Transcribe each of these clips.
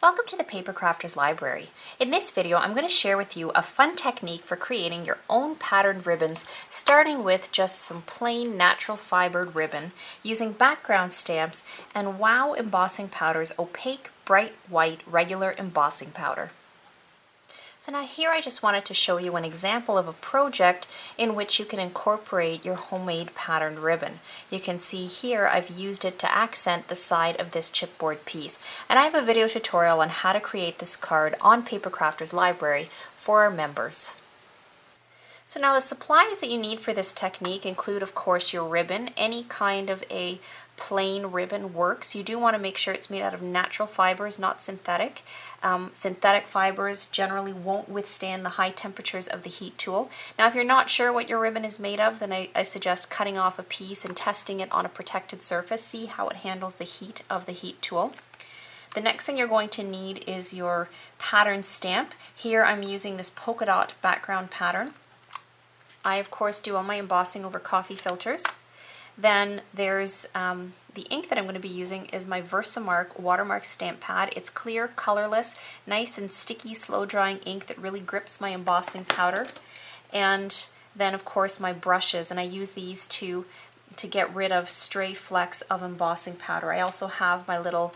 Welcome to the Paper Crafters Library. In this video, I'm going to share with you a fun technique for creating your own patterned ribbons, starting with just some plain natural fibered ribbon using background stamps and WOW Embossing Powder's opaque, bright white regular embossing powder. So now here I just wanted to show you an example of a project in which you can incorporate your homemade patterned ribbon. You can see here I've used it to accent the side of this chipboard piece. And I have a video tutorial on how to create this card on Paper Crafters Library for our members. So now the supplies that you need for this technique include, of course, your ribbon. Any kind of a plain ribbon works. You do want to make sure it's made out of natural fibers, not synthetic. Synthetic fibers generally won't withstand the high temperatures of the heat tool. Now if you're not sure what your ribbon is made of, then I suggest cutting off a piece and testing it on a protected surface. See how it handles the heat of the heat tool. The next thing you're going to need is your pattern stamp. Here I'm using this polka dot background pattern. I of course do all my embossing over coffee filters. Then there's the ink that I'm going to be using is my Versamark watermark stamp pad. It's clear, colorless, nice and sticky, slow drying ink that really grips my embossing powder. And then of course my brushes, and I use these to get rid of stray flecks of embossing powder. I also have my little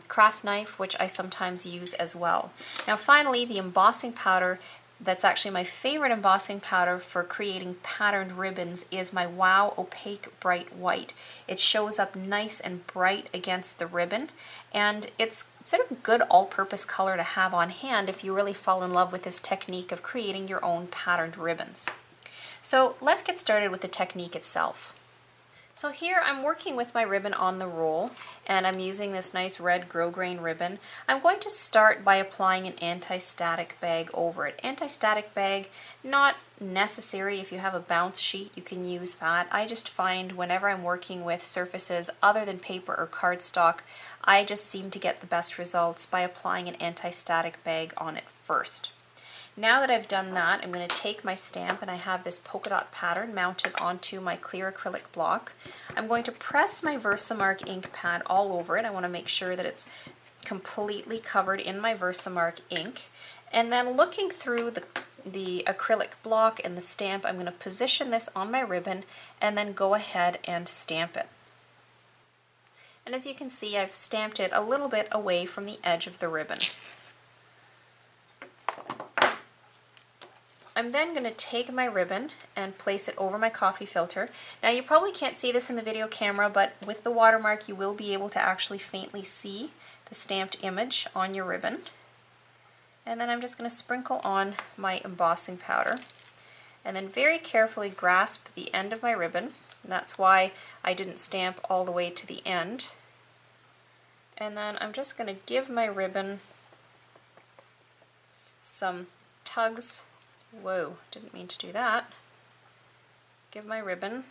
craft knife, which I sometimes use as well. Now finally, the embossing powder that's actually my favorite embossing powder for creating patterned ribbons is my WOW Opaque Bright White. It shows up nice and bright against the ribbon, and it's sort of a good all-purpose color to have on hand if you really fall in love with this technique of creating your own patterned ribbons. So let's get started with the technique itself. So here I'm working with my ribbon on the roll, and I'm using this nice red grosgrain ribbon. I'm going to start by applying an anti-static bag over it. Anti-static bag, not necessary. If you have a bounce sheet, you can use that. I just find whenever I'm working with surfaces other than paper or cardstock, I just seem to get the best results by applying an anti-static bag on it first. Now that I've done that, I'm going to take my stamp, and I have this polka dot pattern mounted onto my clear acrylic block. I'm going to press my Versamark ink pad all over it. I want to make sure that it's completely covered in my Versamark ink. And then looking through the acrylic block and the stamp, I'm going to position this on my ribbon and then go ahead and stamp it. And as you can see, I've stamped it a little bit away from the edge of the ribbon. I'm then going to take my ribbon and place it over my coffee filter. Now you probably can't see this in the video camera, but with the watermark you will be able to actually faintly see the stamped image on your ribbon. And then I'm just going to sprinkle on my embossing powder and then very carefully grasp the end of my ribbon. And that's why I didn't stamp all the way to the end. And then I'm just going to give my ribbon some tugs. Whoa, didn't mean to do that. Give my ribbon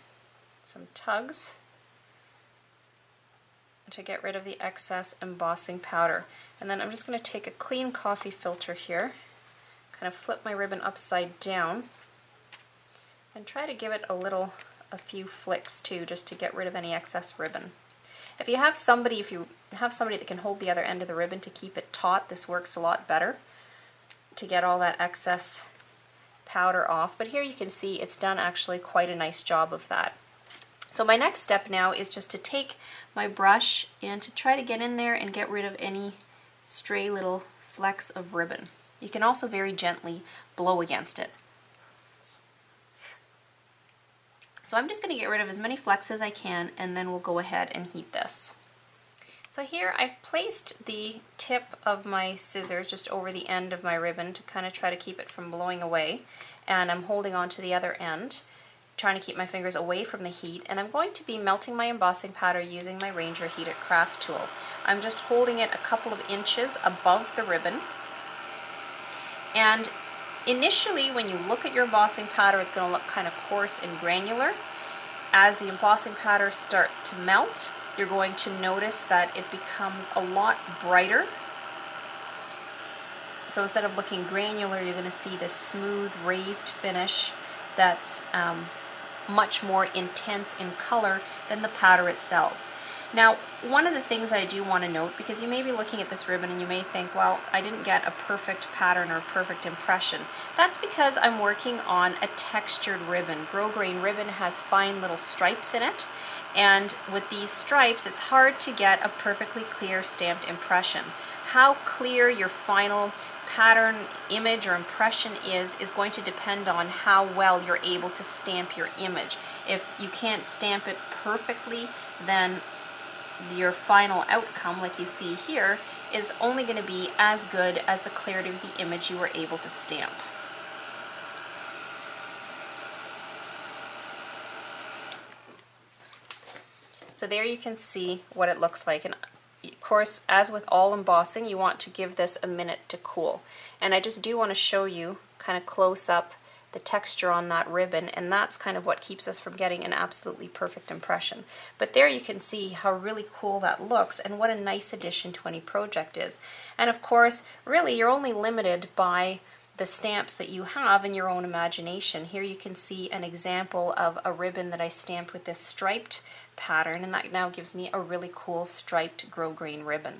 some tugs to get rid of the excess embossing powder. And then I'm just going to take a clean coffee filter here, kind of flip my ribbon upside down, and try to give it a few flicks too, just to get rid of any excess ribbon. If you have somebody that can hold the other end of the ribbon to keep it taut, this works a lot better to get all that excess powder off, but here you can see it's done actually quite a nice job of that. So my next step now is just to take my brush and to try to get in there and get rid of any stray little flecks of ribbon. You can also very gently blow against it. So I'm just going to get rid of as many flecks as I can, and then we'll go ahead and heat this. So here I've placed the tip of my scissors just over the end of my ribbon to kind of try to keep it from blowing away, and I'm holding on to the other end, trying to keep my fingers away from the heat, and I'm going to be melting my embossing powder using my Ranger Heated Craft tool. I'm just holding it a couple of inches above the ribbon, and initially when you look at your embossing powder it's going to look kind of coarse and granular. As the embossing powder starts to melt, you're going to notice that it becomes a lot brighter. So instead of looking granular, you're going to see this smooth raised finish that's much more intense in color than the powder itself. Now, one of the things that I do want to note, because you may be looking at this ribbon and you may think, well, I didn't get a perfect pattern or a perfect impression. That's because I'm working on a textured ribbon. Grosgrain ribbon has fine little stripes in it, and with these stripes, it's hard to get a perfectly clear stamped impression. How clear your final pattern, image, or impression is going to depend on how well you're able to stamp your image. If you can't stamp it perfectly, then your final outcome, like you see here, is only going to be as good as the clarity of the image you were able to stamp. So there you can see what it looks like. And of course, as with all embossing, you want to give this a minute to cool. And I just do want to show you kind of close up the texture on that ribbon, and that's kind of what keeps us from getting an absolutely perfect impression. But there you can see how really cool that looks and what a nice addition to any project is. And of course, really you're only limited by the stamps that you have in your own imagination. Here you can see an example of a ribbon that I stamped with this striped pattern, and that now gives me a really cool striped grosgrain ribbon.